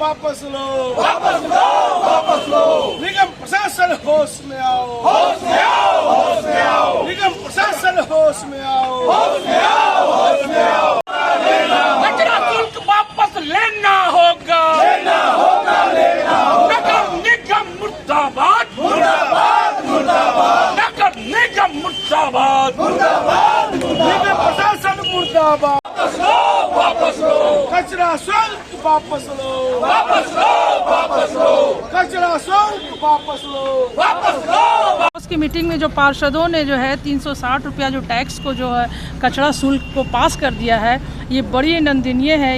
वापस लो, वापस लो, वापस लो। निगम प्रशासन होश में आओ, होश में आओ, होश में आओ। निगम प्रशासन होश में आओ, होश में आओ, होश में आओ। कचरा शुल्क वापस लेना होगा, लेना होगा, लेना होगा। नगर निगम मुर्दाबाद, मुर्दाबाद, मुर्दाबाद, नगर निगम मुर्दाबाद, मुर्दाबाद, निगम प्रशासन मुर्दाबाद। वापस लो, वापस लो, कचरा शुल्क वापस लो, वापस लो, वापस लो, कचरा शुल्क वापस लो, वापस लो। उसकी मीटिंग में जो पार्षदों ने जो है 360 रुपया जो टैक्स को जो है कचरा शुल्क को पास कर दिया है, ये बड़ी निंदनीय है।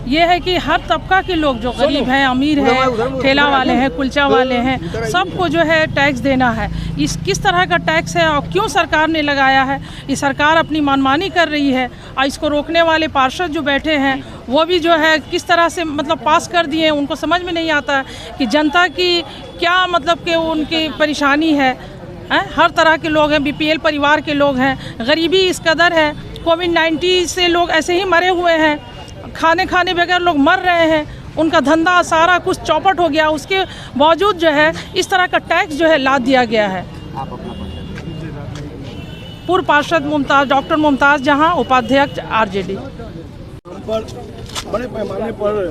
ये है कि हर तबका के लोग जो गरीब हैं, अमीर हैं, ठेला वाले हैं, कुलचा वाले हैं, सबको जो है टैक्स देना है। इस किस तरह का टैक्स है और क्यों सरकार ने लगाया है? ये सरकार अपनी मनमानी कर रही है और इसको रोकने वाले पार्षद जो बैठे हैं वो भी जो है किस तरह से मतलब पास कर दिए हैं। उनको समझ में नहीं आता कि जनता की क्या मतलब कि उनकी परेशानी है। हर तरह के लोग हैं, बीपीएल परिवार के लोग हैं, गरीबी इस कदर है, कोविड-19 से लोग ऐसे ही मरे हुए हैं, खाने बगैर लोग मर रहे हैं, उनका धंधा सारा कुछ चौपट हो गया। उसके बावजूद जो है इस तरह का टैक्स जो है लाद दिया गया है। पूर्व पार्षद डॉक्टर मुमताज़ जहां, उपाध्यक्ष आरजेडी। बड़े पैमाने पर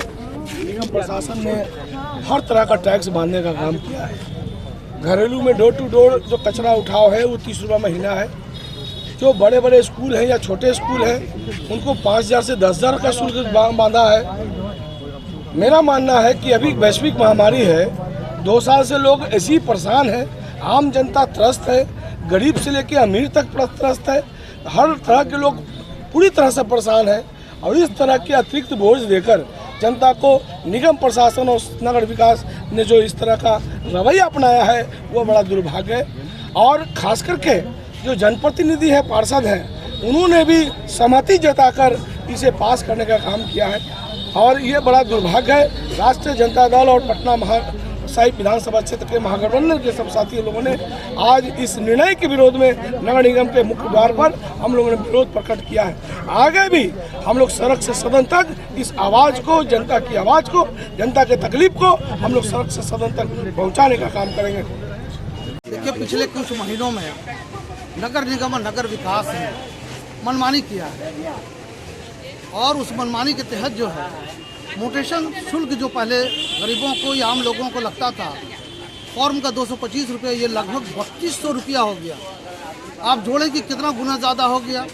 निगम प्रशासन ने हर तरह का टैक्स बांधने का काम किया है। घरेलू में डोर टू डोर जो कचरा उठाव है वो 30 रुपये महीना है। जो बड़े बड़े स्कूल हैं या छोटे स्कूल हैं उनको 5,000 से 10,000 का शुल्क बांधा है। मेरा मानना है कि अभी वैश्विक महामारी है, 2 साल से लोग ऐसे ही परेशान हैं, आम जनता त्रस्त है, गरीब से लेकर अमीर तक त्रस्त है, हर तरह के लोग पूरी तरह से परेशान हैं। और इस तरह के अतिरिक्त बोझ देकर जनता को निगम प्रशासन और नगर विकास ने जो इस तरह का रवैया अपनाया है वो बड़ा दुर्भाग्य है। और खास करके जो जनप्रतिनिधि है, पार्षद हैं, उन्होंने भी सहमति जताकर इसे पास करने का काम किया है। और ये बड़ा दुर्भाग्य है। राष्ट्रीय जनता दल और पटना साहिब विधानसभा क्षेत्र के महागठबंधन के सब साथी लोगों ने आज इस निर्णय के विरोध में नगर निगम के मुख्य द्वार पर हम लोगों ने विरोध प्रकट किया है। आगे भी हम लोग सड़क से सदन तक इस आवाज़ को, जनता की आवाज़ को, जनता के तकलीफ को हम लोग सड़क से सदन तक पहुँचाने का काम करेंगे। देखिए, पिछले कुछ महीनों में नगर निगम और नगर विकास ने मनमानी किया है और उस मनमानी के तहत जो है म्यूटेशन शुल्क जो पहले गरीबों को या आम लोगों को लगता था फॉर्म का 225 रुपये, ये लगभग 3200 रुपया हो गया। आप जोड़े कि कितना गुना ज़्यादा हो गया।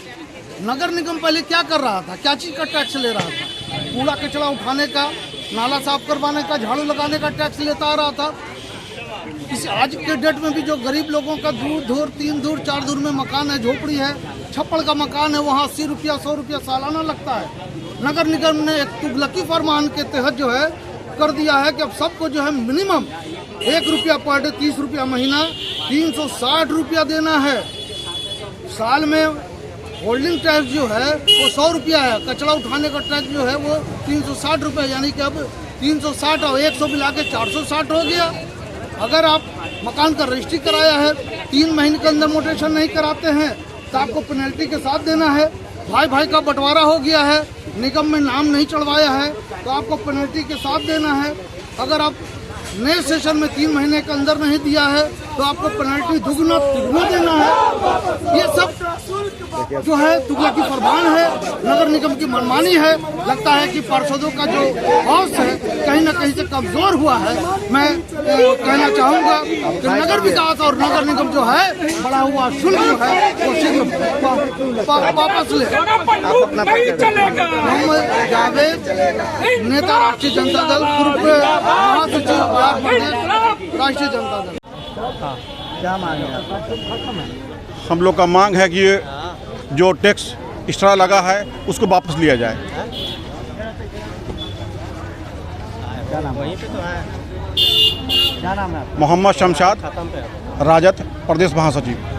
नगर निगम पहले क्या कर रहा था, क्या चीज़ का टैक्स ले रहा था? कूड़ा कचरा उठाने का, नाला साफ करवाने का, झाड़ू लगाने का टैक्स लेता आ रहा था। इस आज के डेट में भी जो गरीब लोगों का 2 धूर 3 धूर 4 धूर में मकान है, झोपड़ी है, छप्पड़ का मकान है, वहाँ 80 रुपया 100 रुपया सालाना लगता है। नगर निगम ने एक तुगलकी फरमान के तहत जो है कर दिया है कि अब सबको जो है मिनिमम 1 रुपया पर डे, 30 रुपया महीना, 360 रुपया देना है। साल में होल्डिंग टैक्स जो है वो 100 रुपया है, कचरा उठाने का टैक्स जो है वो 360 रुपया, यानी कि अब 360 और 100 मिला के 460 हो गया। अगर आप मकान का रजिस्ट्री कराया है, 3 महीने के अंदर म्यूटेशन नहीं कराते हैं तो आपको पेनल्टी के साथ देना है। भाई का बंटवारा हो गया है, निगम में नाम नहीं चढ़वाया है तो आपको पेनल्टी के साथ देना है। अगर आप नए सेशन में 3 महीने के अंदर नहीं दिया है तो आपको पेनल्टी दुगना देना है। ये सब जो है तुगलकी फरमान है, नगर निगम की मनमानी है। लगता है कि पार्षदों का जो हौस है कहीं ना कहीं से कमजोर हुआ है। मैं कहना चाहूँगा कि नगर विकास और नगर निगम जो है बढ़ा हुआ शुल्क जो है वो शीघ्र वापस ले। मोहम्मद जावेद, नेता राष्ट्रीय जनता दल, पूर्व महासचिव राष्ट्रीय जनता दल। क्या मांग है? हम लोग का मांग है कि ये जो टैक्स एक्स्ट्रा लगा है उसको वापस लिया जाए। क्या नाम है? क्या नाम है? मोहम्मद शमशाद, राजद प्रदेश महासचिव।